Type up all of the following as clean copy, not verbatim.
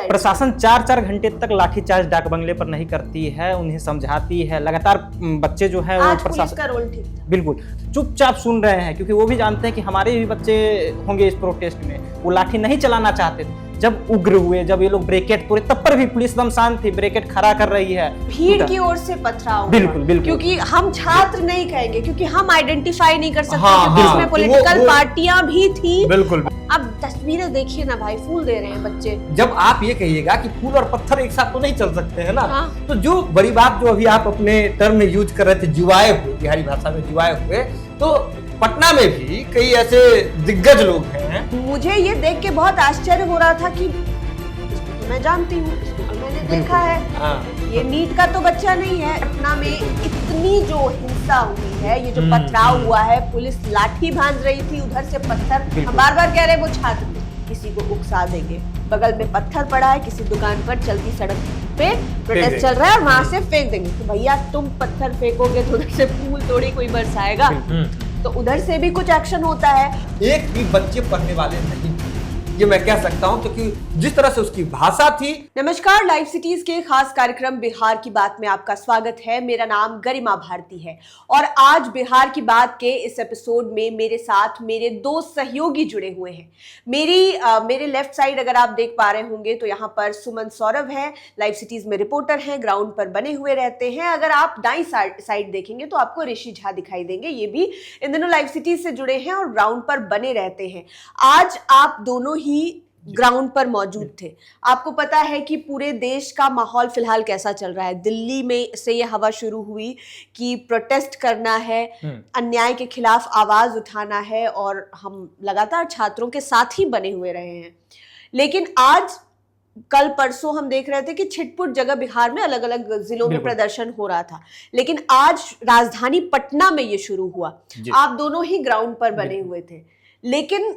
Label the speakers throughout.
Speaker 1: प्रशासन 4-4 घंटे तक लाठीचार्ज डाक बंगले पर नहीं करती है, उन्हें समझाती है लगातार। बच्चे जो है वो
Speaker 2: प्रशासन का रोल ठीक था,
Speaker 1: बिल्कुल चुपचाप सुन रहे हैं, क्योंकि वो भी जानते हैं कि हमारे भी बच्चे होंगे इस प्रोटेस्ट में। वो लाठी नहीं चलाना चाहते थे। जब उग्र हुए, जब ये लोग ब्रेकेट तोड़े, तब पर भी पुलिस एकदम शांत थी, ब्रेकेट खड़ा कर रही है।
Speaker 2: भीड़ की ओर से पथराव,
Speaker 1: बिल्कुल,
Speaker 2: क्योंकि हम छात्र नहीं कहेंगे, क्योंकि हम आइडेंटिफाई नहीं कर सकते, क्योंकि इसमें पॉलिटिकल पार्टियां भी थी।
Speaker 1: बिल्कुल।
Speaker 2: अब तस्वीरें देखिए ना भाई, फूल दे रहे हैं बच्चे।
Speaker 1: जब आप ये कहिएगा कि फूल और पत्थर एक साथ तो नहीं चल सकते हैं ना, तो जो बड़ी बात जो अभी आप अपने टर्म में यूज कर रहे थे, जुआए हुए, बिहारी भाषा में जुआए हुए, तो पटना में भी कई ऐसे दिग्गज लोग हैं।
Speaker 2: मुझे ये देख के बहुत आश्चर्य हो रहा था कि इसको तो मैं जानती हूँ, इसको तो मैंने देखा है, ये नीट का तो बच्चा नहीं है। पटना में इतनी जो हिंसा हुई है, ये जो पथराव हुआ है, पुलिस लाठी भांज रही थी, उधर से पत्थर, हम बार बार कह रहे हैं वो छात्र किसी को उकसा देंगे, बगल में पत्थर पड़ा है, किसी दुकान पर चलती सड़क पे प्रोटेस्ट चल रहा है और वहां से फेंक देंगे। तो भैया तुम पत्थर फेंकोगे तो उधर से फूल थोड़ी कोई बरसाएगा, तो उधर से भी कुछ एक्शन होता है।
Speaker 1: एक भी बच्चे पढ़ने वाले नहीं, ये मैं कह सकता हूं, क्योंकि जिस तरह से उसकी भाषा थी।
Speaker 2: नमस्कार, लाइव सिटीज के खास कार्यक्रम बिहार की बात में आपका स्वागत है। मेरा नाम गरिमा भारती है और आज बिहार की बात के इस एपिसोड में मेरे साथ मेरे दो सहयोगी जुड़े हुए हैं। मेरे लेफ्ट साइड अगर आप देख पा रहे होंगे तो यहाँ पर सुमन सौरभ है, लाइव सिटीज में रिपोर्टर हैं, ग्राउंड पर बने हुए रहते हैं। अगर आप दाईं साइड देखेंगे तो आपको ऋषि झा दिखाई देंगे, ये भी इन दिनों लाइव सिटीज से जुड़े हैं और ग्राउंड पर बने रहते हैं। आज आप दोनों ही ग्राउंड पर मौजूद थे। आपको पता है कि पूरे देश का माहौल फिलहाल कैसा चल रहा है। दिल्ली में से ये हवा शुरू हुई कि प्रोटेस्ट करना है, अन्याय के खिलाफ आवाज उठाना है और हम लगातार छात्रों के साथ ही बने हुए रहे हैं। लेकिन आज कल परसों हम देख रहे थे कि छिटपुट जगह बिहार में अलग अलग जिलों में प्रदर्शन हो रहा था, लेकिन आज राजधानी पटना में ये शुरू हुआ। आप दोनों ही ग्राउंड पर बने हुए थे, लेकिन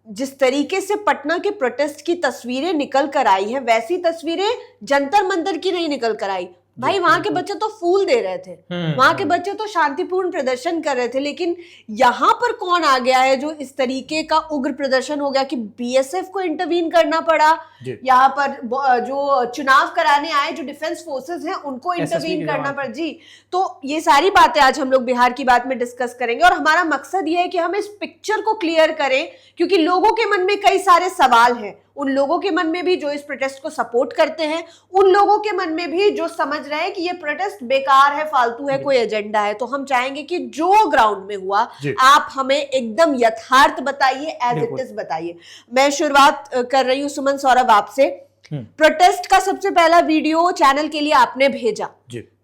Speaker 2: जिस तरीके से पटना के प्रोटेस्ट की तस्वीरें निकल कर आई हैं, वैसी तस्वीरें जंतर मंतर की नहीं निकल कर आई। भाई वहां के बच्चे तो फूल दे रहे थे, वहां के बच्चे तो शांतिपूर्ण प्रदर्शन कर रहे थे, लेकिन यहाँ पर कौन आ गया है जो इस तरीके का उग्र प्रदर्शन हो गया कि बीएसएफ को इंटरवीन करना पड़ा। यहाँ पर जो चुनाव कराने आए जो डिफेंस फोर्सेस हैं उनको इंटरवीन करना पड़ा। जी, तो ये सारी बातें आज हम लोग बिहार की बात में डिस्कस करेंगे और हमारा मकसद ये है कि हम इस पिक्चर को क्लियर करें, क्योंकि लोगों के मन में कई सारे सवाल हैं। उन लोगों के मन में भी जो इस प्रोटेस्ट को सपोर्ट करते हैं, उन लोगों के मन में भी जो समझ रहे हैं कि ये प्रोटेस्ट बेकार है, फालतू है, कोई एजेंडा है। तो हम चाहेंगे कि जो ग्राउंड में हुआ आप हमें एकदम यथार्थ बताइए, एज इट इज बताइए। मैं शुरुआत कर रही हूँ सुमन सौरभ आपसे। प्रोटेस्ट का सबसे पहला वीडियो चैनल के लिए आपने भेजा,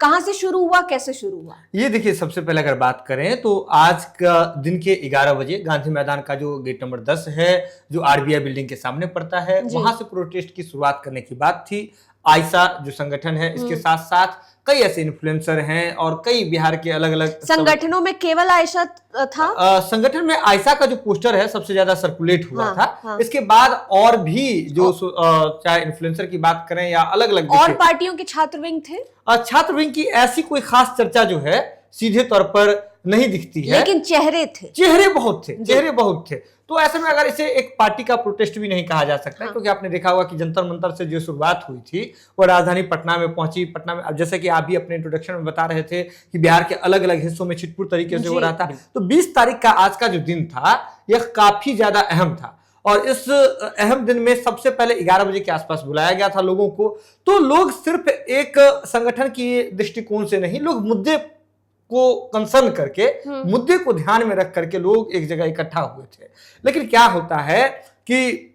Speaker 2: कहां से शुरू हुआ, कैसे शुरू हुआ?
Speaker 1: ये देखिए, सबसे पहले अगर बात करें तो आज का दिन के 11 बजे गांधी मैदान का जो गेट नंबर 10 है, जो आरबीआई बिल्डिंग के सामने पड़ता है, वहां से प्रोटेस्ट की शुरुआत करने की बात थी। आयशा जो संगठन है, इसके साथ साथ कई ऐसे इन्फ्लुएंसर हैं और कई बिहार के अलग अलग
Speaker 2: संगठनों में केवल आयशा था।
Speaker 1: संगठन में आयशा का जो पोस्टर है सबसे ज्यादा सर्कुलेट हुआ था। इसके बाद और भी जो चाहे इन्फ्लुएंसर की बात करें या अलग अलग
Speaker 2: और पार्टियों के छात्र विंग थे।
Speaker 1: छात्र विंग की ऐसी कोई खास चर्चा जो है सीधे तौर पर नहीं दिखती है,
Speaker 2: लेकिन चेहरे थे,
Speaker 1: चेहरे बहुत थे। तो ऐसे में अगर इसे एक पार्टी का प्रोटेस्ट भी नहीं कहा जा सकता, क्योंकि आपने देखा होगा कि जंतर मंतर से जो शुरुआत हुई थी वो राजधानी पटना में पहुंची। पटना में अब जैसे कि आप भी अपने इंट्रोडक्शन में बता रहे थे कि बिहार के अलग अलग हिस्सों में छिटपुट तरीके से हो रहा था। तो 20 तारीख का आज का जो दिन था यह काफी ज्यादा अहम था और इस अहम दिन में सबसे पहले 11 बजे के आसपास बुलाया गया था लोगों को। तो लोग सिर्फ एक संगठन की दृष्टिकोण से नहीं, लोग मुद्दे को कंसर्न करके, मुद्दे को ध्यान में रख करके लोग एक जगह इकट्ठा हुए थे। लेकिन क्या होता है कि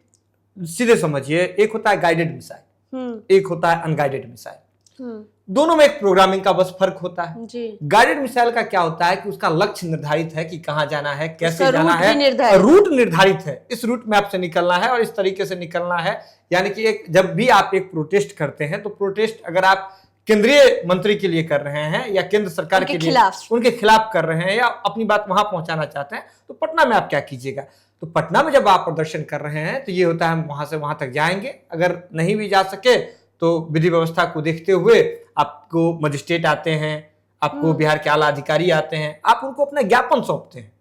Speaker 1: सीधे समझिए, एक होता है गाइडेड मिसाइल, एक होता है अनगाइडेड मिसाइल। दोनों में एक प्रोग्रामिंग का बस फर्क होता है। गाइडेड मिसाइल का क्या होता है कि उसका लक्ष्य निर्धारित है कि कहां जाना है, कैसे जाना है, रूट निर्धारित है, इस रूट में आपसे निकलना है और इस तरीके से निकलना है। यानी कि जब भी आप एक प्रोटेस्ट करते हैं तो प्रोटेस्ट अगर आप केंद्रीय मंत्री के लिए कर रहे हैं या केंद्र सरकार के लिए उनके खिलाफ कर रहे हैं या अपनी बात वहां पहुंचाना चाहते हैं, तो पटना में आप क्या कीजिएगा? तो पटना में जब आप प्रदर्शन कर रहे हैं तो ये होता है हम वहां से वहां तक जाएंगे, अगर नहीं भी जा सके तो विधि व्यवस्था को देखते हुए आपको मजिस्ट्रेट आते हैं, आपको बिहार के आला अधिकारी आते हैं, आप उनको अपना ज्ञापन सौंपते हैं,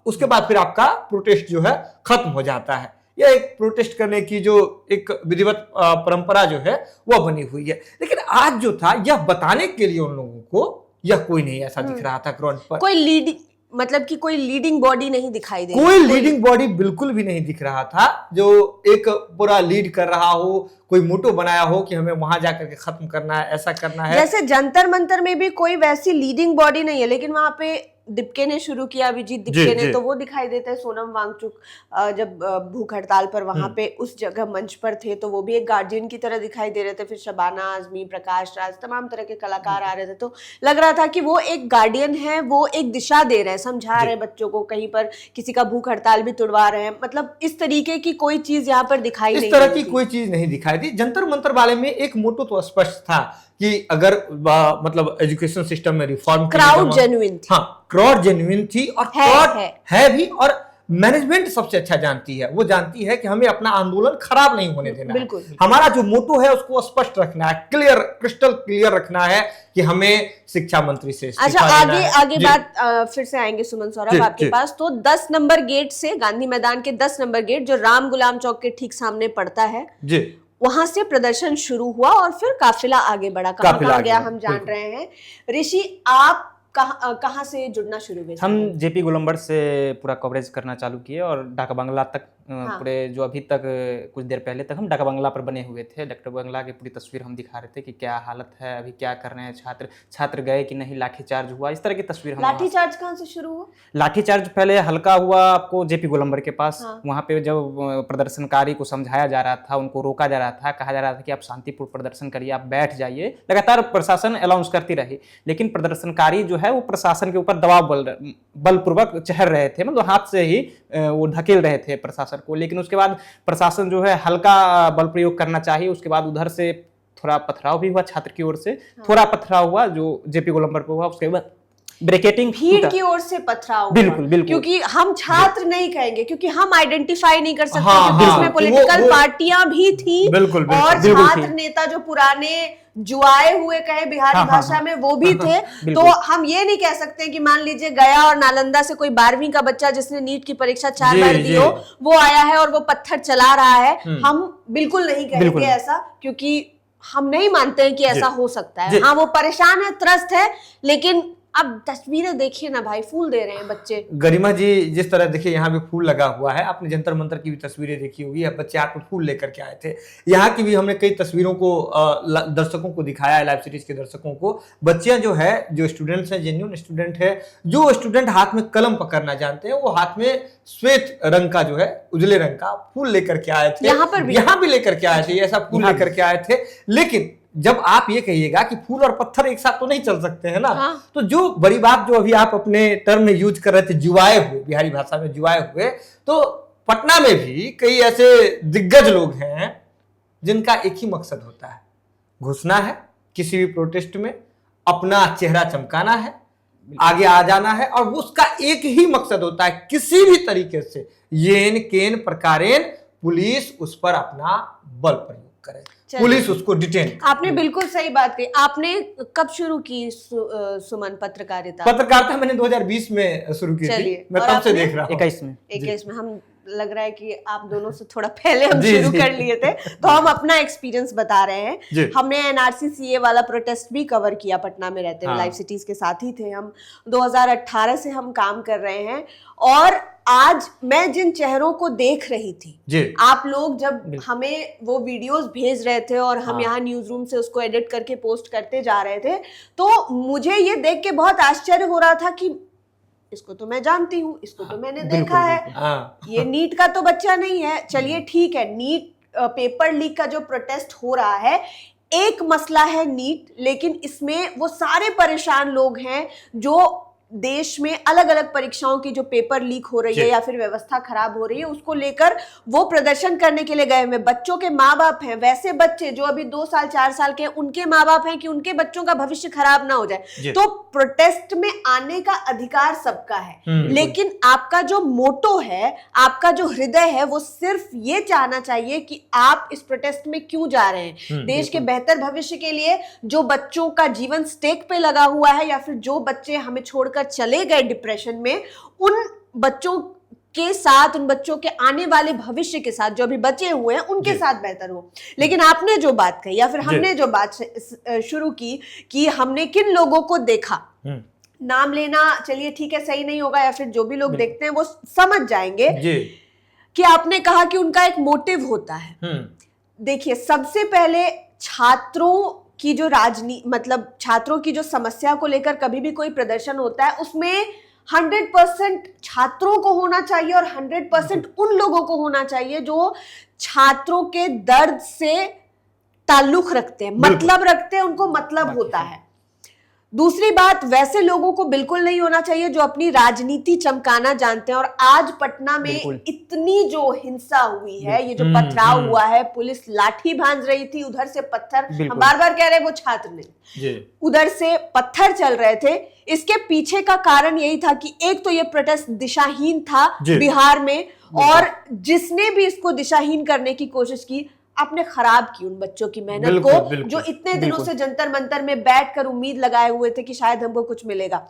Speaker 1: उसके बाद फिर आपका प्रोटेस्ट जो है खत्म हो जाता है। या एक प्रोटेस्ट करने की जो एक विधिवत परंपरा जो है वह बनी हुई है। लेकिन आज जो था यह बताने के लिए उन लोगों को यह कोई नहीं ऐसा दिख रहा था ग्राउंड पर,
Speaker 2: कोई लीडिंग मतलब कि कोई लीडिंग बॉडी नहीं दिखाई दे
Speaker 1: कोई लीडिंग बॉडी बिल्कुल भी नहीं दिख रहा था जो एक पूरा लीड कर रहा हो, कोई मोटो बनाया हो कि हमें वहां जाकर के खत्म करना है, ऐसा करना है।
Speaker 2: जैसे जंतर मंतर में भी कोई वैसी लीडिंग बॉडी नहीं है, लेकिन वहां पे दिप्के ने शुरू किया, अभिजीत दिप्के ने, तो वो दिखाई देता है। सोनम वांगचुक जब भूख हड़ताल पर वहां पे उस जगह मंच पर थे तो वो भी एक गार्जियन की तरह दिखाई दे रहे थे। फिर शबाना आजमी, प्रकाश राज, तमाम तरह के कलाकार आ रहे थे, तो लग रहा था कि वो एक गार्डियन है, वो एक दिशा दे रहे हैं, समझा रहे हैं बच्चों को, कहीं पर किसी का भूख हड़ताल भी तुड़वा रहे हैं। मतलब इस तरीके की कोई चीज यहाँ पर दिखाई नहीं,
Speaker 1: इस तरह की कोई चीज नहीं दिखाई दी। जंतर मंतर वाले में एक मोटो तो स्पष्ट था कि अगर मतलब एजुकेशन सिस्टम में रिफॉर्म,
Speaker 2: क्राउड जेन्युइन थी।
Speaker 1: हाँ, क्राउड जेन्युइन थी और क्राउड है भी, और मैनेजमेंट सबसे अच्छा जानती है, वो जानती है कि हमें अपना आंदोलन खराब नहीं होने देना है। हमारा जो मोटो है उसको स्पष्ट रखना है, क्लियर, क्रिस्टल क्लियर रखना है कि हमें शिक्षा मंत्री से
Speaker 2: अच्छा आगे बात फिर से आएंगे सुमन सौरभ आपके पास। तो 10 नंबर गेट से, गांधी मैदान के 10 नंबर गेट जो राम गुलाम चौक के ठीक सामने पड़ता है जी, वहां से प्रदर्शन शुरू हुआ और फिर काफिला आगे बढ़ा। कहाँ गया हम जान रहे हैं। ऋषि, आप कहाँ से जुड़ना शुरू हुए?
Speaker 3: हम जेपी गोलंबर से पूरा कवरेज करना चालू किए और डाका बंगला तक पूरे जो अभी तक कुछ देर पहले तक हम डाका बंगला पर बने हुए थे। डाका बंगला की पूरी तस्वीर हम दिखा रहे थे कि क्या हालत है, अभी क्या कर रहे हैं छात्र गए कि नहीं, लाठीचार्ज हुआ, इस तरह की तस्वीर हम।
Speaker 2: लाठीचार्ज कहाँ से शुरू हुआ?
Speaker 3: लाठीचार्ज पहले हल्का हुआ आपको जेपी गोलंबर के पास। वहाँ पे जब प्रदर्शनकारी को समझाया जा रहा था, उनको रोका जा रहा था, कहा जा रहा था कि आप शांतिपूर्ण प्रदर्शन करिए, आप बैठ जाइए, लगातार प्रशासन अलाउंस करती रही। लेकिन प्रदर्शनकारी जो है वो प्रशासन के ऊपर दबाव बलपूर्वक चढ़ रहे थे, मतलब हाथ से ही वो धकेल रहे थे प्रशासन को। लेकिन उसके बाद प्रशासन जो है हल्का बल प्रयोग करना चाहिए, उसके बाद उधर से थोड़ा पथराव भी हुआ, छात्र की ओर से थोड़ा पथराव हुआ जो जेपी गोलंबर पर हुआ। उसके बाद ब्रेकेटिंग
Speaker 2: भीड़ की ओर से पथराव,
Speaker 3: बिल्कुल,
Speaker 2: क्योंकि हम छात्र नहीं कहेंगे, क्योंकि हम आइडेंटिफाई नहीं कर सकते क्योंकि इसमें पॉलिटिकल पार्टियां भी थी और छात्र नेता जो पुराने जुआए हुए कहे बिहारी भाषा में वो भी थे। तो हम ये नहीं कह सकते कि मान लीजिए गया और नालंदा से कोई 12वीं का बच्चा जिसने नीट की परीक्षा 4 बार दी हो, वो आया है और वो पत्थर चला रहा है। हम बिल्कुल नहीं कहेंगे ऐसा, क्योंकि हम नहीं मानते हैं कि ऐसा हो सकता है। हाँ, वो परेशान है, त्रस्त है, लेकिन अब तस्वीरें देखिए ना भाई, फूल दे रहे हैं बच्चे।
Speaker 1: गरिमा जी, जिस तरह देखिए यहाँ भी फूल लगा हुआ है, आपने जंतर मंतर की भी तस्वीरें देखी होगी, बच्चे हाथ में फूल लेकर के आए थे। यहाँ की भी हमने कई तस्वीरों को दर्शकों को दिखाया है, लाइव सीरीज के दर्शकों को। बच्चियां जो है, जो स्टूडेंट्स हैं, जेन्युइन स्टूडेंट है, जो स्टूडेंट हाथ में कलम पकड़ना जानते हैं, वो हाथ में श्वेत रंग का जो है, उजले रंग का फूल लेकर के आए थे। यहाँ भी लेकर के आए थे, ऐसा फूल लेकर के आए थे। लेकिन जब आप ये कहिएगा कि फूल और पत्थर एक साथ तो नहीं चल सकते हैं ना, तो जो बड़ी बात जो अभी आप अपने टर्म में यूज कर रहे थे, जुआए हुए, बिहारी भाषा में जुआए हुए, तो पटना में भी कई ऐसे दिग्गज लोग हैं जिनका एक ही मकसद होता है, घुसना है किसी भी प्रोटेस्ट में, अपना चेहरा चमकाना है, आगे आ जाना है, और उसका एक ही मकसद होता है किसी भी तरीके से येन केन प्रकारेन पुलिस उस पर अपना बल प्रयोग करे, पुलिस उसको डिटेन।
Speaker 2: आपने बिल्कुल सही बात कही। आपने कब शुरू की सुमन पत्रकारिता?
Speaker 1: मैंने 2020 में शुरू की थी, मैं तब से देख रहा हूँ।
Speaker 2: 21 में हम, लग रहा है कि आप दोनों से थोड़ा पहले हम शुरू कर लिए थे, तो हम अपना एक्सपीरियंस बता रहे हैं। हमने एनआरसी सीए वाला प्रोटेस्ट भी कवर किया पटना में रहते हुए, लाइव सिटीज के साथ ही थे हम। 2018 से हम काम कर रहे हैं, और आज मैं जिन चेहरों को देख रही थी, आप लोग जब हमें वो वीडियोस भेज रहे थे और हम यहाँ न्यूज रूम से उसको एडिट करके पोस्ट करते जा रहे थे, तो मुझे ये देख के बहुत आश्चर्य हो रहा था कि इसको तो मैं जानती हूँ, इसको तो मैंने देखा है, ये नीट का तो बच्चा नहीं है। चलिए ठीक है, नीट पेपर लीक का जो प्रोटेस्ट हो रहा है, एक मसला है नीट, लेकिन इसमें वो सारे परेशान लोग हैं जो देश में अलग अलग परीक्षाओं की जो पेपर लीक हो रही है या फिर व्यवस्था खराब हो रही है, उसको लेकर वो प्रदर्शन करने के लिए गए हुए बच्चों के माँ बाप हैं, वैसे बच्चे जो अभी 2 साल 4 साल के, उनके माँ बाप हैं कि उनके बच्चों का भविष्य खराब ना हो जाए। तो प्रोटेस्ट में आने का अधिकार सबका है, लेकिन आपका जो मोटो है, आपका जो हृदय है, वो सिर्फ ये चाहना चाहिए कि आप इस प्रोटेस्ट में क्यों जा रहे हैं। देश के बेहतर भविष्य के लिए, जो बच्चों का जीवन स्टेक पे लगा हुआ है, या फिर जो बच्चे हमें छोड़कर चले गए डिप्रेशन में, उन बच्चों के साथ, उन बच्चों के आने वाले भविष्य के साथ, जो अभी बचे हुए हैं उनके साथ बेहतर हो। लेकिन आपने जो बात कही या फिर हमने जो बात शुरू की कि हमने किन लोगों को देखा, नाम लेना चलिए ठीक है सही नहीं होगा, या फिर जो भी लोग देखते हैं वो समझ जाएंगे कि आपने कहा कि उनका एक मोटिव होता है। देखिए, सबसे पहले छात्रों की जो मतलब छात्रों की जो समस्या को लेकर कभी भी कोई प्रदर्शन होता है, उसमें 100% छात्रों को होना चाहिए और 100% उन लोगों को होना चाहिए जो छात्रों के दर्द से ताल्लुक रखते हैं, मतलब रखते हैं, उनको मतलब होता है। दूसरी बात, वैसे लोगों को बिल्कुल नहीं होना चाहिए जो अपनी राजनीति चमकाना जानते हैं। और आज पटना में इतनी जो हिंसा हुई है, ये जो पथराव हुआ है, पुलिस लाठी भांज रही थी, उधर से पत्थर, हम बार बार कह रहे हैं वो छात्र नहीं, उधर से पत्थर चल रहे थे। इसके पीछे का कारण यही था कि एक तो ये प्रोटेस्ट दिशाहीन था बिहार में, और जिसने भी इसको दिशाहीन करने की कोशिश की, आपने खराब की उन बच्चों की मेहनत को, जो इतने दिनों से जंतर मंतर में बैठकर उम्मीद लगाए हुए थे कि शायद हमको कुछ मिलेगा।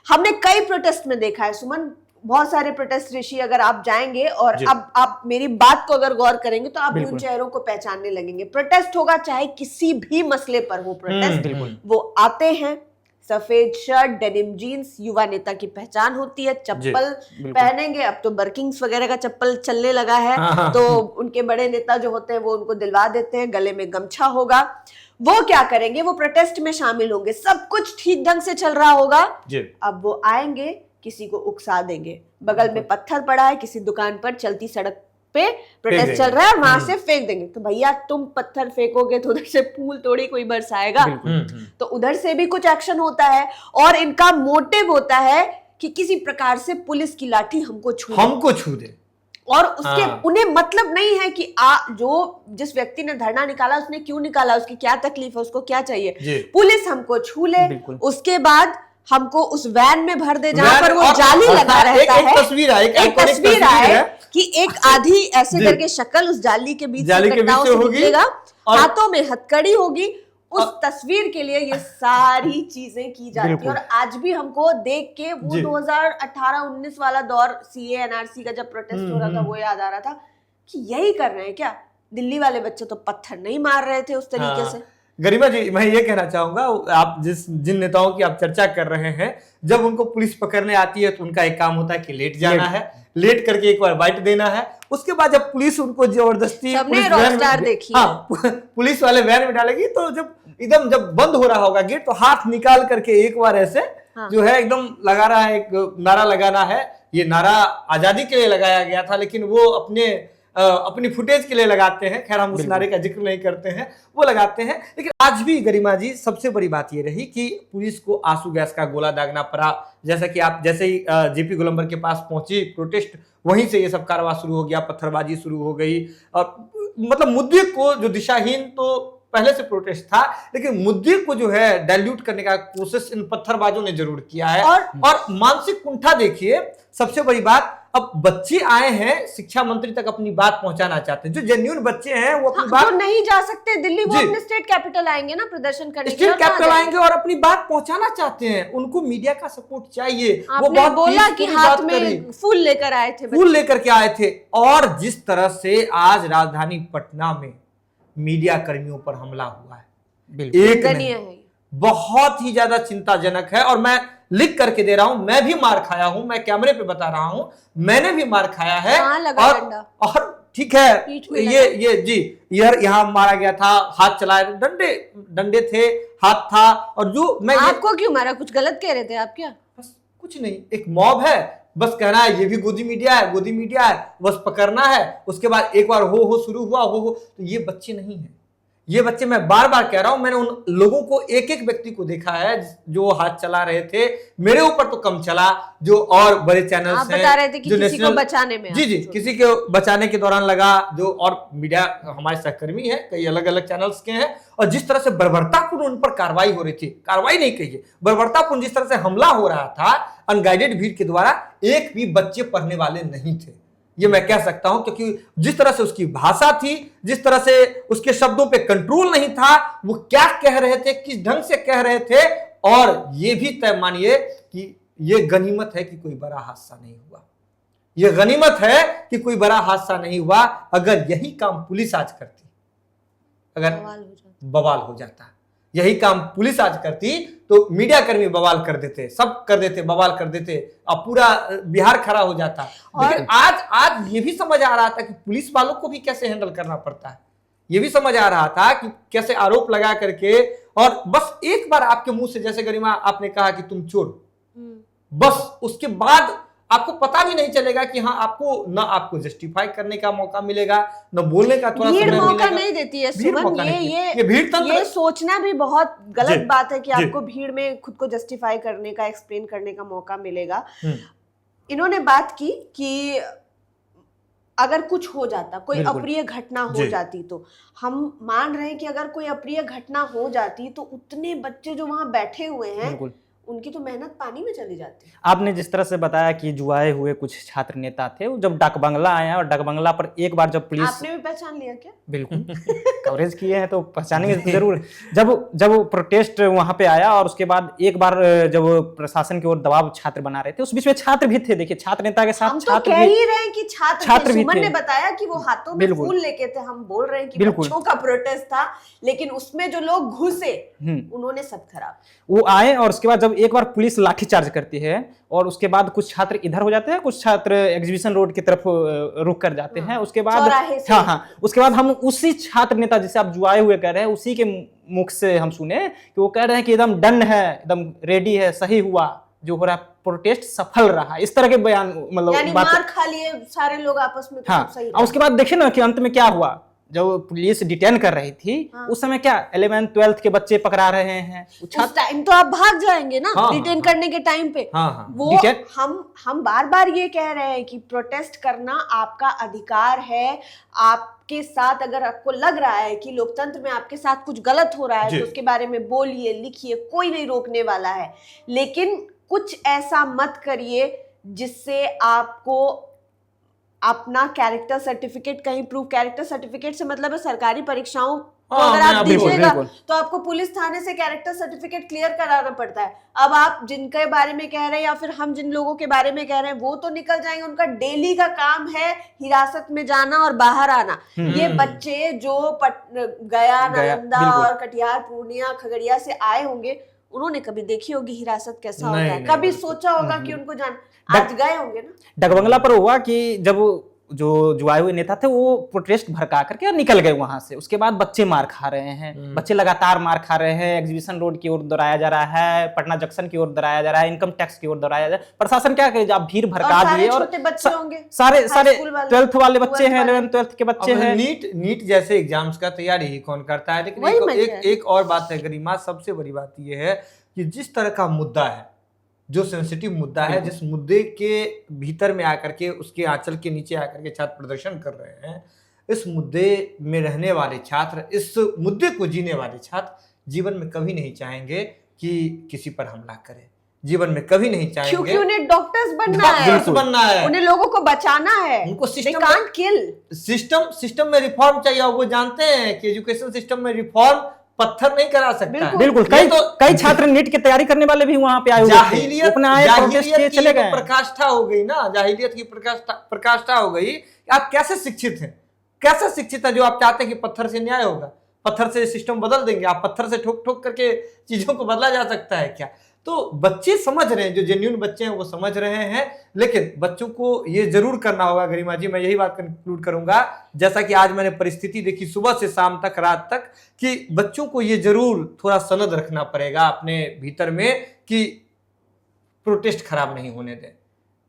Speaker 2: हमने कई प्रोटेस्ट में देखा है सुमन, बहुत सारे प्रोटेस्ट ऋषि, अगर आप जाएंगे और अब आप मेरी बात को अगर गौर करेंगे तो आप उन चेहरों को पहचानने लगेंगे। प्रोटेस्ट होगा चाहे किसी भी मसले पर हो प्रोटेस्ट, वो आते हैं, सफेद शर्ट, डेनिम जीन्स, युवा नेता की पहचान होती है, चप्पल पहनेंगे, अब तो बर्किंग्स वगैरह का चप्पल चलने लगा है, तो उनके बड़े नेता जो होते हैं वो उनको दिलवा देते हैं, गले में गमछा होगा। वो क्या करेंगे, वो प्रोटेस्ट में शामिल होंगे, सब कुछ ठीक ढंग से चल रहा होगा, अब वो आएंगे, किसी को उकसा देंगे, बगल में पत्थर पड़ा है, किसी दुकान पर चलती सड़क पे प्रोटेस्ट चल रहा है और वहां से फेंक देंगे, तो भैया तुम पत्थर फेंकोगे तो उधर से फूल थोड़ी कोई बरसाएगा, तो उधर से भी कुछ एक्शन होता है। और इनका मोटिव होता है कि किसी प्रकार से पुलिस की लाठी हमको छू दे, और उसके उन्हें मतलब नहीं है कि जो जिस व्यक्ति ने धरना निकाला उसने क्यों निकाला, उसकी क्या तकलीफ है, उसको क्या चाहिए, पुलिस हमको छू ले, उसके बाद हमको उस वैन में भर दे जहां पर वो जाली लगा रहता है। एक तस्वीर है कि एक आधी ऐसे करके शक्ल उस जाली के बीच से निकलेगा, हाथों में हथकड़ी होगी, उस तस्वीर के लिए ये सारी चीजें की जाती है। और आज भी हमको देख के वो 2018-19 वाला दौर, सीए एनआरसी का जब प्रोटेस्ट हो रहा था, वो याद आ रहा था कि यही कर रहे हैं क्या। दिल्ली वाले बच्चे तो पत्थर नहीं मार रहे थे उस तरीके से।
Speaker 1: गरिमा जी, मैं ये कहना चाहूंगा, आप जिन नेताओं की आप चर्चा कर रहे हैं, जब उनको पुलिस पकड़ने आती है तो उनका एक काम होता है कि लेट जाना है, लेट करके एक बार बाइट देना है, उसके बाद जब पुलिस उनको जबरदस्ती पुलिस वाले वैन में डालेगी, तो जब बंद हो रहा होगा गेट, तो हाथ निकाल करके एक बार ऐसे जो है एकदम लगा रहा है, एक नारा लगाना है। ये नारा आजादी के लिए लगाया गया था, लेकिन वो अपनी फुटेज के लिए लगाते हैं, खैर हम उस नारे का जिक्र नहीं करते हैं, वो लगाते हैं। लेकिन आज भी गरिमा जी, सबसे बड़ी बात ये रही कि पुलिस को आंसू गैस का गोला दागना पड़ा। जैसा कि आप जैसे ही जेपी गोलंबर के पास पहुंची प्रोटेस्ट, वहीं से ये सब कार्रवाई शुरू हो गया, पत्थरबाजी शुरू हो गई। और मतलब मुद्दे को जो दिशाहीन तो पहले से प्रोटेस्ट था, लेकिन मुद्दे को जो है डाइल्यूट करने का कोशिश इन पत्थरबाजों ने जरूर किया है। और मानसिक कुंठा देखिए, सबसे बड़ी बात, अब बच्चे आए हैं, शिक्षा मंत्री तक अपनी बात पहुंचाना चाहते हैं, जो जेन्युइन बच्चे हैं वो अपनी बात,
Speaker 2: जो नहीं जा सकते दिल्ली, वो अपने स्टेट कैपिटल आएंगे ना प्रदर्शन करने,
Speaker 1: स्टेट कैपिटल आएंगे और अपनी बात पहुंचाना चाहते हैं। उनको मीडिया का सपोर्ट चाहिए।
Speaker 2: वो बहुत बोला कि हाथ में फूल लेकर आए थे,
Speaker 1: फूल लेकर के आए थे। और जिस तरह से आज राजधानी पटना में मीडिया कर्मियों पर हमला हुआ है, एक नहीं, बहुत ही ज्यादा चिंताजनक है। और मैं लिख करके दे रहा हूं, मैं भी मार खाया हूं, मैं कैमरे पे बता रहा हूं, मैंने भी मार खाया है। और ठीक है, ये जी, यहाँ मारा गया था, हाथ चलाए, डंडे थे, हाथ था। और जो मैं
Speaker 2: आपको क्यों मारा, कुछ गलत कह रहे थे आप क्या?
Speaker 1: बस कुछ नहीं, एक मॉब है, बस कहना है ये भी गोदी मीडिया है, गोदी मीडिया है, बस पकड़ना है। उसके बाद एक बार हो शुरू हुआ, हो तो ये बच्चे नहीं है, ये बच्चे, मैं बार बार कह रहा हूं, मैंने उन लोगों को, एक एक व्यक्ति को देखा है जो हाथ चला रहे थे। मेरे ऊपर तो कम चला, जो और बड़े चैनल्स हैं,
Speaker 2: बता रहे थे कि किसी को बचाने में,
Speaker 1: जी किसी को बचाने के दौरान लगा, जो और मीडिया हमारे सहकर्मी हैं, कई अलग अलग चैनल्स के हैं, और जिस तरह से बर्बरतापूर्ण उन पर कार्रवाई हो रही थी, कार्रवाई नहीं कहिए, बर्बरतापूर्ण जिस तरह से हमला हो रहा था अनगाइडेड भीड़ के द्वारा, एक भी बच्चे पढ़ने वाले नहीं थे, ये मैं कह सकता हूं। क्योंकि जिस तरह से उसकी भाषा थी, जिस तरह से उसके शब्दों पे कंट्रोल नहीं था, वो क्या कह रहे थे, किस ढंग से कह रहे थे। और ये भी तय मानिए कि ये गनीमत है कि कोई बड़ा हादसा नहीं हुआ, यह गनीमत है कि कोई बड़ा हादसा नहीं हुआ। अगर यही काम पुलिस आज करती, अगर बवाल हो जाता, यही काम पुलिस आज करती तो मीडिया कर्मी बवाल कर देते, सब कर देते, बवाल कर देते, अब पूरा बिहार खड़ा हो जाता। लेकिन आज ये भी समझ आ रहा था कि पुलिस वालों को भी कैसे हैंडल करना पड़ता है। ये भी समझ आ रहा था कि कैसे आरोप लगा करके, और बस एक बार आपके मुंह से, जैसे गरिमा आपने कहा कि तुम चोर, बस उसके बाद आपको पता भी नहीं चलेगा कि हाँ, आपको जस्टिफाई करने का मौका मिलेगा, न बोलने का थोड़ा
Speaker 2: भीड़
Speaker 1: समय
Speaker 2: मौका
Speaker 1: मिलेगा।
Speaker 2: नहीं देती है
Speaker 1: भीड़
Speaker 2: सुमन।
Speaker 1: मौका नहीं देती। ये भीड़ तंत्र,
Speaker 2: ये सोचना भी बहुत गलत बात है कि
Speaker 1: जी।
Speaker 2: आपको भीड़ में खुद को जस्टिफाई करने का, एक्सप्लेन करने का मौका मिलेगा। इन्होंने बात की कि अगर कुछ हो जाता, कोई अप्रिय घटना हो जाती, तो हम मान रहे हैं कि अगर कोई अप्रिय घटना हो जाती तो उतने बच्चे जो वहां बैठे हुए हैं उनकी तो मेहनत पानी में चली जाती।
Speaker 3: आपने जिस तरह से बताया कि जुआए हुए कुछ छात्र नेता थे, वो जब डाक बंगला आया और डाक बंगला पर एक बार जब पुलिस,
Speaker 2: आपने भी पहचान लिया क्या?
Speaker 3: बिल्कुल कवरेज किए हैं तो पहचानेंगे तो जरूर। जब प्रोटेस्ट वहां पे आया और उसके बाद एक बार जब प्रशासन की ओर दबाव छात्र बना रहे थे, उस बीच में छात्र भी थे। देखिए, छात्र नेता के साथ
Speaker 2: हम तो कह ही रहे हैं कि छात्र भी थे। सुमन ने बताया कि वो हाथों में फूल लेके थे। हम बोल रहे हैं कि बच्चों का प्रोटेस्ट था, लेकिन उसमें जो लोग घुसे उन्होंने सब खराब।
Speaker 3: वो आए और उसके बाद जब एक बार पुलिस लाठीचार्ज करती है और उसके बाद कुछ छात्र इधर हो जाते हैं, कुछ छात्र एग्जीबिशन रोड की तरफ रुक कर जाते हैं। उसके बाद उसके बाद हम उसी छात्र नेता जिसे आप जुआए हुए कह रहे हैं, उसी के मुख से हम सुने कि वो कह रहे हैं कि एकदम डन है, एकदम रेडी है, सही हुआ जो हो रहा, प्रोटेस्ट सफल रहा। इस तरह के बयान, मतलब
Speaker 2: मार खा लिए सारे लोग आपस में, तो सब सही
Speaker 3: रहा। उसके बाद देखिए ना कि अंत में क्या हुआ। जब पुलिस डिटेन कर रही थी, उस समय क्या 11th 12th के बच्चे पकड़ा रहे हैं।
Speaker 2: उस टाइम तो आप भाग जाएंगे ना, डिटेन करने के टाइम पे। वो हम बार बार ये कह रहे हैं कि प्रोटेस्ट करना आपका अधिकार है। आपके साथ अगर आपको लग रहा है कि लोकतंत्र में आपके साथ कुछ गलत हो रहा है तो उसके बारे में बोलिए, लिखिए, कोई नहीं रोकने वाला है। लेकिन कुछ ऐसा मत करिए जिससे आपको अपना कैरेक्टर सर्टिफिकेट कहीं प्रूफ, कैरेक्टर सर्टिफिकेट से मतलब है सरकारी परीक्षाओं तो अगर आप दीजिएगा तो आपको पुलिस थाने से कैरेक्टर सर्टिफिकेट क्लियर कराना पड़ता है। अब आप जिनके बारे में कह रहे हैं या फिर हम जिन लोगों के बारे में कह रहे हैं वो तो निकल जाएंगे, उनका डेली का काम है हिरासत में जाना और बाहर आना। ये बच्चे जो गया, नालंदा और कटिहार, पूर्णिया, खगड़िया से आए होंगे, उन्होंने कभी देखी होगी हिरासत कैसा होता है, कभी सोचा होगा कि उनको आज गए होंगे ना।
Speaker 3: डगबंगला पर हुआ कि जब जो जुआए हुए नेता थे वो प्रोटेस्ट भड़का करके और निकल गए वहां से। उसके बाद बच्चे मार खा रहे हैं, बच्चे लगातार मार खा रहे हैं। एग्जीबिशन रोड की ओर दौड़ाया जा रहा है, पटना जंक्शन की ओर दौड़ाया जा रहा है, इनकम टैक्स की ओर दौड़ाया जा रहा है। प्रशासन क्या करे, आप भीड़ भड़का दिए और सारे 12th वाले बच्चे हैं, 11th 12th के बच्चे हैं।
Speaker 1: नीट जैसे एग्जाम्स का तैयारी ही कौन करता है। लेकिन एक और बात है गरिमा, सबसे बड़ी बात यह है कि जिस तरह का मुद्दा है, जो सेंसिटिव मुद्दा है, जिस मुद्दे के भीतर में आकर के, उसके आंचल के नीचे आकर के छात्र प्रदर्शन कर रहे हैं, इस मुद्दे में रहने वाले छात्र, इस मुद्दे को जीने वाले छात्र जीवन में कभी नहीं चाहेंगे कि किसी पर हमला करें, जीवन में कभी नहीं चाहेंगे,
Speaker 2: क्योंकि उन्हें डॉक्टर्स बनना है, उन्हें लोगों को बचाना है,
Speaker 1: उनको सिस्टम में रिफॉर्म चाहिए। और वो जानते हैं कि एजुकेशन सिस्टम में रिफॉर्म पत्थर नहीं करा सकता।
Speaker 3: बिल्कुल, कई छात्र नीट की तैयारी करने वाले भी वहां पे आए हुए थे।
Speaker 1: जाहिलियत की प्रकाष्ठा हो गई ना, जाहिलियत की प्रकाष्ठा हो गई। आप कैसे शिक्षित हैं, कैसे शिक्षित है जो आप चाहते हैं कि पत्थर से न्याय होगा, पत्थर से सिस्टम बदल देंगे, आप पत्थर से ठोक ठोक करके चीजों को बदला जा सकता है क्या? तो बच्चे समझ रहे हैं, जो जेन्युइन बच्चे हैं वो समझ रहे हैं। लेकिन बच्चों को ये जरूर करना होगा गरिमा जी, मैं यही बात कंक्लूड करूंगा, जैसा कि आज मैंने परिस्थिति देखी सुबह से शाम तक, रात तक, कि बच्चों को ये जरूर थोड़ा सनद रखना पड़ेगा अपने भीतर में कि प्रोटेस्ट खराब नहीं होने दें।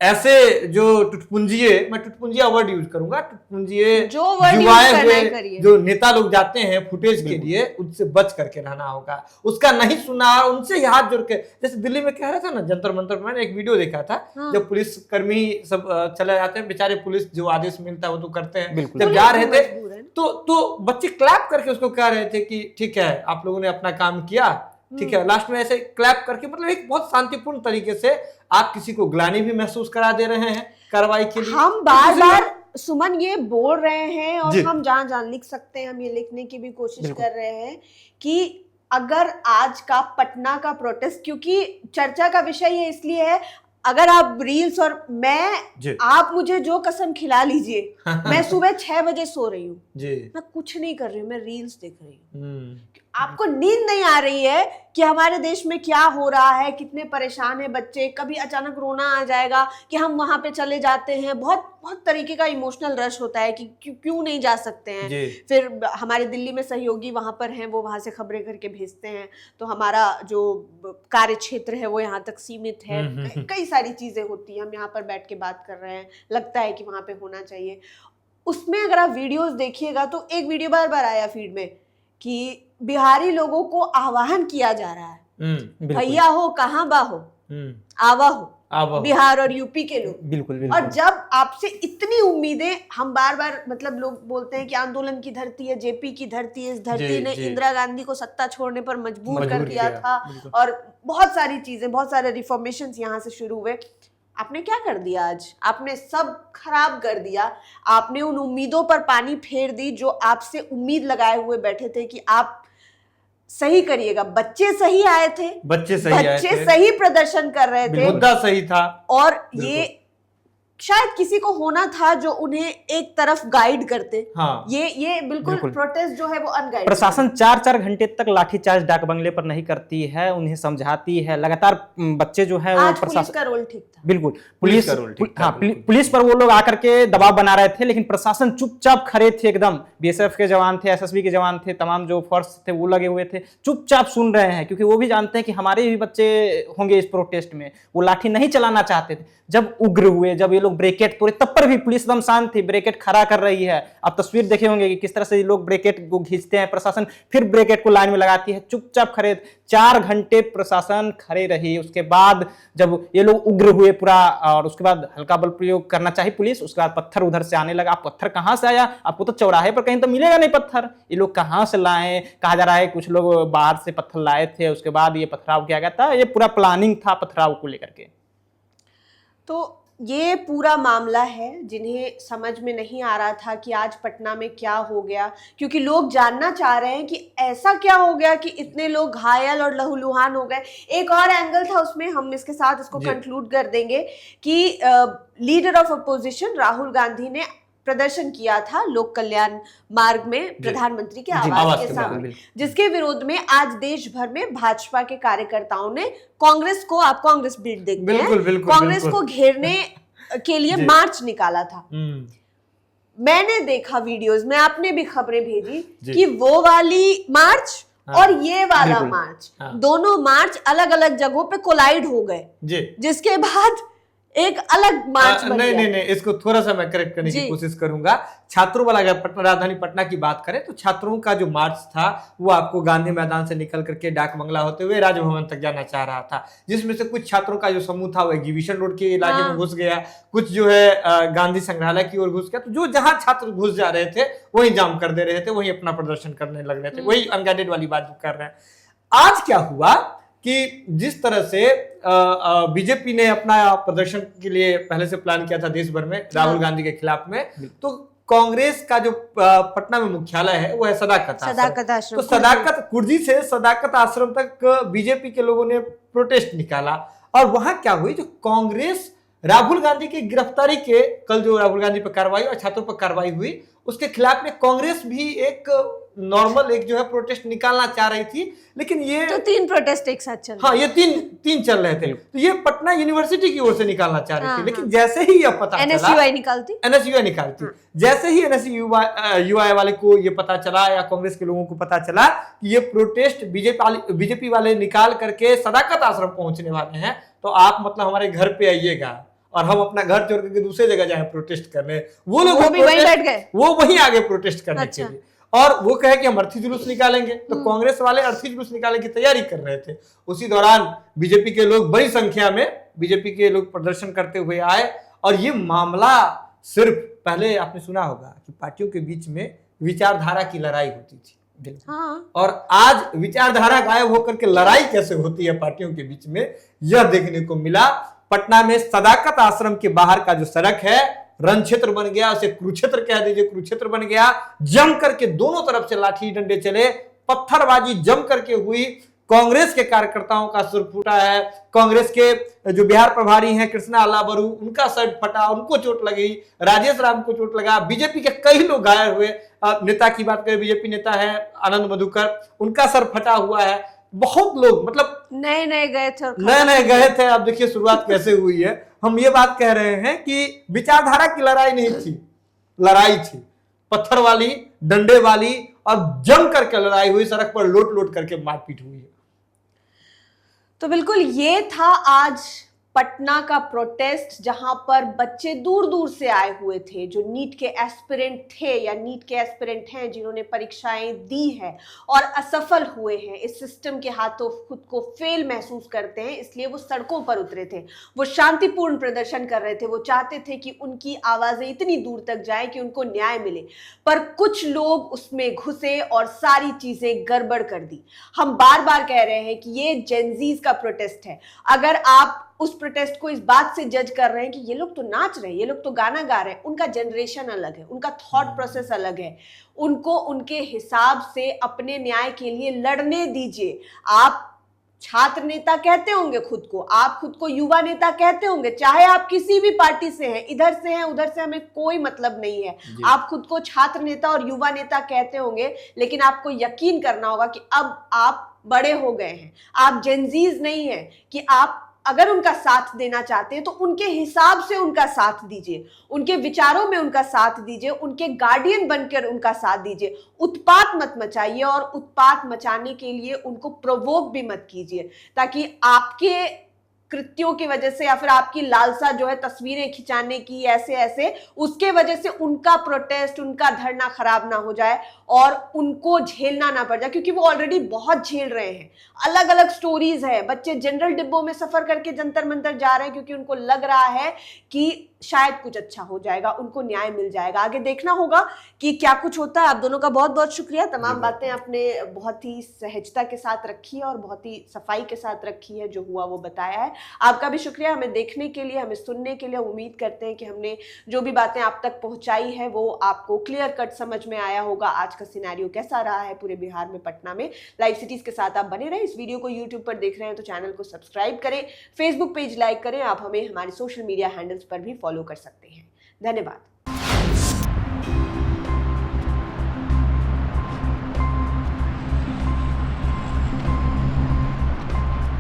Speaker 1: ऐसे जो टुटपुंजिए, मैं टुटपुंजिया वर्ड यूज करूंगा, टुटपुंजिए जुआए हुए जो नेता लोग जाते हैं फुटेज के लिए, उनसे बच करके रहना होगा। उसका नहीं सुना, उनसे ही हाथ जोड़ के, जैसे दिल्ली में कह रहा था ना जंतर मंतर, मैंने एक वीडियो देखा था, जब पुलिस कर्मी सब चले जाते हैं, बेचारे पुलिस जो आदेश मिलता है वो तो करते हैं, जब जा रहे थे तो बच्चे क्लैप करके उसको कह रहे थे कि ठीक है आप लोगों ने अपना काम किया, ठीक है। लास्ट में ऐसे क्लैप करके, मतलब एक बहुत शांतिपूर्ण तरीके से आप किसी को ग्लानि भी महसूस करा दे रहे हैं कार्रवाई के लिए।
Speaker 2: हम बार बार सुमन ये बोल रहे हैं और हम जहां लिख सकते हैं हम ये लिखने की भी कोशिश कर रहे हैं कि अगर आज का पटना का प्रोटेस्ट, क्योंकि चर्चा का विषय ये इसलिए है, अगर आप रील्स और
Speaker 1: जी।
Speaker 2: आप मुझे जो कसम खिला लीजिए, मैं सुबह 6 बजे सो रही हूँ,
Speaker 1: जी।
Speaker 2: मैं कुछ नहीं कर रही हूँ, मैं रील्स देख रही हूँ।
Speaker 1: जी।
Speaker 2: आपको नींद नहीं आ रही है कि हमारे देश में क्या हो रहा है, कितने परेशान है बच्चे, कभी अचानक रोना आ जाएगा कि हम वहां पे चले जाते हैं, बहुत बहुत तरीके का इमोशनल रश होता है कि क्यों नहीं जा सकते हैं।
Speaker 1: जी।
Speaker 2: फिर हमारे दिल्ली में सहयोगी वहां पर हैं, वो वहां से खबरें करके भेजते हैं, तो हमारा जो कार्य क्षेत्र है वो यहाँ तक सीमित है। कई सारी चीजें होती हैं, हम यहाँ पर बैठ के बात कर रहे हैं, लगता है कि वहां पे होना चाहिए। उसमें अगर आप वीडियोस देखिएगा तो एक वीडियो बार बार आया फीड में कि बिहारी लोगों को आह्वान किया जा रहा है, भैया हो कहाँ बा हो, आवा हो, बिहार और यूपी के लोग।
Speaker 3: बिल्कुल।
Speaker 2: और जब आपसे इतनी उम्मीदें, हम बार बार मतलब लोग बोलते हैं कि आंदोलन की धरती है, जेपी की धरती है, इस धरती ने इंदिरा गांधी को सत्ता छोड़ने पर मजबूर कर दिया था, और बहुत सारी चीजें, बहुत सारे रिफॉर्मेशंस यहाँ से शुरू हुए। आपने क्या कर दिया आज? आपने सब खराब कर दिया। आपने उन उम्मीदों पर पानी फेर दी जो आपसे उम्मीद लगाए हुए बैठे थे कि आप सही करिएगा। बच्चे सही आए थे,
Speaker 1: बच्चे सही
Speaker 2: प्रदर्शन कर रहे थे,
Speaker 1: मुद्दा सही था,
Speaker 2: और ये शायद किसी को होना था जो उन्हें एक तरफ गाइड करते।
Speaker 1: हाँ।
Speaker 2: ये बिल्कुल प्रोटेस्ट जो है वो अनगाइड।
Speaker 3: प्रशासन 4-4 घंटे तक लाठीचार्ज डाक बंगले पर नहीं करती है, उन्हें समझाती है लगातार। बच्चे जो है वो
Speaker 2: पुलिस का रोल ठीक था।
Speaker 3: बिल्कुल, पुलिस पर वो लोग आकर के दबाव बना रहे थे, लेकिन प्रशासन चुपचाप खड़े थे एकदम। बीएसएफ के जवान थे, एसएसबी के जवान थे, तमाम जो फोर्स थे वो लगे हुए थे, चुपचाप सुन रहे हैं, क्योंकि वो भी जानते हैं कि हमारे भी बच्चे होंगे इस प्रोटेस्ट में। वो लाठी नहीं चलाना चाहते थे। जब उग्र हुए, जब ये लोग ब्रेकेट तोड़े, तब पर भी पुलिस एकदम शांत थी, ब्रेकेट खड़ा कर रही है। आप तस्वीर देखे होंगे कि किस तरह से ये लोग ब्रेकेट को खींचते हैं, प्रशासन फिर ब्रेकेट को लाइन में लगाती है। चुपचाप खड़े 4 घंटे प्रशासन खड़े रही। उसके बाद जब ये लोग उग्र हुए पूरा, और उसके बाद हल्का बल प्रयोग करना चाहिए पुलिस, उसके बाद पत्थर उधर से आने लगा। पत्थर कहां से आया? आपको तो चौराहे पर कहीं तो मिलेगा नहीं पत्थर। ये लोग कहां से लाए? कहा जा रहा है कुछ लोग बाहर से पत्थर लाए थे, उसके बाद ये पथराव किया गया था। ये पूरा प्लानिंग था पथराव को लेकर के।
Speaker 2: तो ये पूरा मामला है जिन्हें समझ में नहीं आ रहा था कि आज पटना में क्या हो गया, क्योंकि लोग जानना चाह रहे हैं कि ऐसा क्या हो गया कि इतने लोग घायल और लहूलुहान हो गए। एक और एंगल था उसमें, हम इसके साथ इसको कंक्लूड कर देंगे कि leader of opposition Rahul Gandhi ने प्रदर्शन किया था लोक कल्याण मार्ग में प्रधानमंत्री के आवास के सामने, जिसके विरोध में आज देश भर में भाजपा के कार्यकर्ताओं ने कांग्रेस को, आप कांग्रेस बीट देखते हैं, कांग्रेस को घेरने के लिए मार्च निकाला था। मैंने देखा वीडियोस में, आपने भी खबरें भेजी कि वो वाली मार्च और ये वाला मार्च, दोनों मार्च अलग अलग जगहों पे कोलाइड हो गए, जिसके बाद एक अलग मार्च बन गया।
Speaker 1: नहीं, इसको थोड़ा सा मैं करेक्ट करने की कोशिश करूंगा। छात्रों वाला, अगर राजधानी पटना की बात करें तो छात्रों का जो मार्च था वो आपको गांधी मैदान से निकल करके डाक बंगला होते हुए राजभवन तक जाना चाह रहा था, जिसमें से कुछ छात्रों का जो समूह था वो एग्जीबिशन रोड के इलाके में घुस गया, कुछ जो है गांधी संग्रहालय की ओर घुस गया। तो जो जहां छात्र घुस जा रहे थे वही जाम कर दे रहे थे, वही अपना प्रदर्शन करने लग रहे थे, वही अनगाइडेड वाली बात कर रहे हैं। आज क्या हुआ कि जिस तरह से बीजेपी ने अपना प्रदर्शन के लिए पहले से प्लान किया था देश भर में राहुल गांधी के खिलाफ में, तो कांग्रेस का जो पटना में मुख्यालय है वो है सदाकत आश्रम। तो सदाकत कुर्जी से सदाकत आश्रम तक बीजेपी के लोगों ने प्रोटेस्ट निकाला, और वहां क्या हुई, जो कांग्रेस राहुल गांधी की गिरफ्तारी के, कल जो राहुल गांधी पर कार्रवाई और छात्रों पर कार्रवाई हुई उसके खिलाफ में कांग्रेस भी एक नॉर्मल एक जो है प्रोटेस्ट निकालना चाह रही थी, लेकिन ये
Speaker 2: तो 3 प्रोटेस्ट एक साथ चल रहे,
Speaker 1: हाँ, ये तीन चल रहे थे। तो ये पटना यूनिवर्सिटी की ओर से निकालना चाह रही थी, लेकिन जैसे ही यह पता चला, एनएसयूआई निकालती, जैसे ही एनएसयूआई वाले को ये पता चला या कांग्रेस के लोगों को पता चला कि ये प्रोटेस्ट बीजेपी वाले निकाल करके सदाकत आश्रम पहुंचने वाले हैं, तो आप मतलब हमारे घर पे आइएगा और हम अपना घर छोड़ करके दूसरे जगह जाए प्रोटेस्ट करने। वो लोग
Speaker 2: भी वहीं बैठ गए,
Speaker 1: वो वहीं आगे प्रोटेस्ट करने के लिए, और वो कहे कि हम अर्थी जुलूस निकालेंगे। तो कांग्रेस वाले अर्थी जुलूस निकालने की तैयारी कर रहे थे। उसी दौरान बीजेपी के लोग, बड़ी संख्या में बीजेपी के लोग प्रदर्शन करते हुए आए, और ये मामला सिर्फ, पहले आपने सुना होगा कि पार्टियों के बीच में विचारधारा की लड़ाई होती थी, और आज विचारधारा गायब होकर के लड़ाई कैसे होती है पार्टियों के बीच में, यह देखने को मिला। पटना में सदाकत आश्रम के बाहर का जो सड़क है रण क्षेत्र बन गया, उसे कुरुक्षेत्र कह दीजिए, कुरुक्षेत्र बन गया। जम करके दोनों तरफ से लाठी डंडे चले, पत्थरबाजी जम करके हुई। कांग्रेस के कार्यकर्ताओं का सिर फूटा है, कांग्रेस के जो बिहार प्रभारी हैं कृष्णा अल्लाबरू, उनका शर्ट फटा, उनको चोट लगी, राजेश राम को चोट लगा, बीजेपी के कई लोग घायल हुए। नेता की बात करें, बीजेपी नेता है आनंद मधुकर, उनका सर फटा हुआ है। बहुत लोग मतलब
Speaker 2: नए नए गए थे,
Speaker 1: नए नए गए थे। अब देखिए शुरुआत कैसे हुई है। हम ये बात कह रहे हैं कि विचारधारा की लड़ाई नहीं थी, लड़ाई थी पत्थर वाली, डंडे वाली, और जम करके लड़ाई हुई, सड़क पर लोट लोट करके मारपीट हुई है।
Speaker 2: तो बिल्कुल ये था आज पटना का प्रोटेस्ट, जहां पर बच्चे दूर दूर से आए हुए थे जो नीट के एस्पिरेंट थे या नीट के एस्पिरेंट हैं, जिन्होंने परीक्षाएं दी हैं और असफल हुए हैं, इस सिस्टम के हाथों खुद को फेल महसूस करते हैं, इसलिए वो सड़कों पर उतरे थे। वो शांतिपूर्ण प्रदर्शन कर रहे थे, वो चाहते थे कि उनकी आवाजें इतनी दूर तक जाए कि उनको न्याय मिले, पर कुछ लोग उसमें घुसे और सारी चीजें गड़बड़ कर दी। हम बार बार कह रहे हैं कि ये जेनजीज का प्रोटेस्ट है। अगर आप उस प्रोटेस्ट को इस बात से जज कर रहे हैं कि ये लोग तो नाच रहे हैं, ये लोग तो गाना गा रहे हैं, उनका जनरेशन अलग है, उनका थॉट प्रोसेस अलग है, उनको उनके हिसाब से अपने न्याय के लिए लड़ने दीजिए। आप छात्र नेता कहते होंगे खुद को, आप खुद को युवा नेता कहते होंगे, चाहे आप किसी भी पार्टी से हैं, इधर से हैं उधर से, हमें कोई मतलब नहीं है। आप खुद को छात्र नेता और युवा नेता कहते होंगे, लेकिन आपको यकीन करना होगा कि अब आप बड़े हो गए हैं, आप जेनजीज नहीं है कि आप अगर उनका साथ देना चाहते हैं तो उनके हिसाब से उनका साथ दीजिए, उनके विचारों में उनका साथ दीजिए, उनके गार्डियन बनकर उनका साथ दीजिए। उत्पात मत मचाइए और उत्पात मचाने के लिए उनको प्रोवोक भी मत कीजिए, ताकि आपके कृत्यों की वजह से या फिर आपकी लालसा जो है तस्वीरें खिंचाने की ऐसे ऐसे, उसके वजह से उनका प्रोटेस्ट, उनका धरना खराब ना हो जाए और उनको झेलना ना पड़ जाए, क्योंकि वो ऑलरेडी बहुत झेल रहे हैं। अलग अलग स्टोरीज है, बच्चे जनरल डिब्बों में सफर करके जंतर मंतर जा रहे हैं क्योंकि उनको लग रहा है कि शायद कुछ अच्छा हो जाएगा, उनको न्याय मिल जाएगा। आगे देखना होगा कि क्या कुछ होता है। आप दोनों का बहुत बहुत शुक्रिया, तमाम बातें आपने बहुत ही सहजता के साथ रखी है और बहुत ही सफाई के साथ रखी है, जो हुआ वो बताया है। आपका भी शुक्रिया हमें देखने के लिए, हमें सुनने के लिए। उम्मीद करते हैं कि हमने जो भी बातें आप तक पहुंचाई है वो आपको क्लियर कट समझ में आया होगा। आज का सिनेरियो कैसा रहा है पूरे बिहार में, पटना में। लाइव सिटीज के साथ आप बने रहे। इस वीडियो को यूट्यूब पर देख रहे हैं तो चैनल को सब्सक्राइब करें, फेसबुक पेज लाइक करें। आप हमें हमारे सोशल मीडिया हैंडल्स पर भी फॉलो कर सकते हैं। धन्यवाद।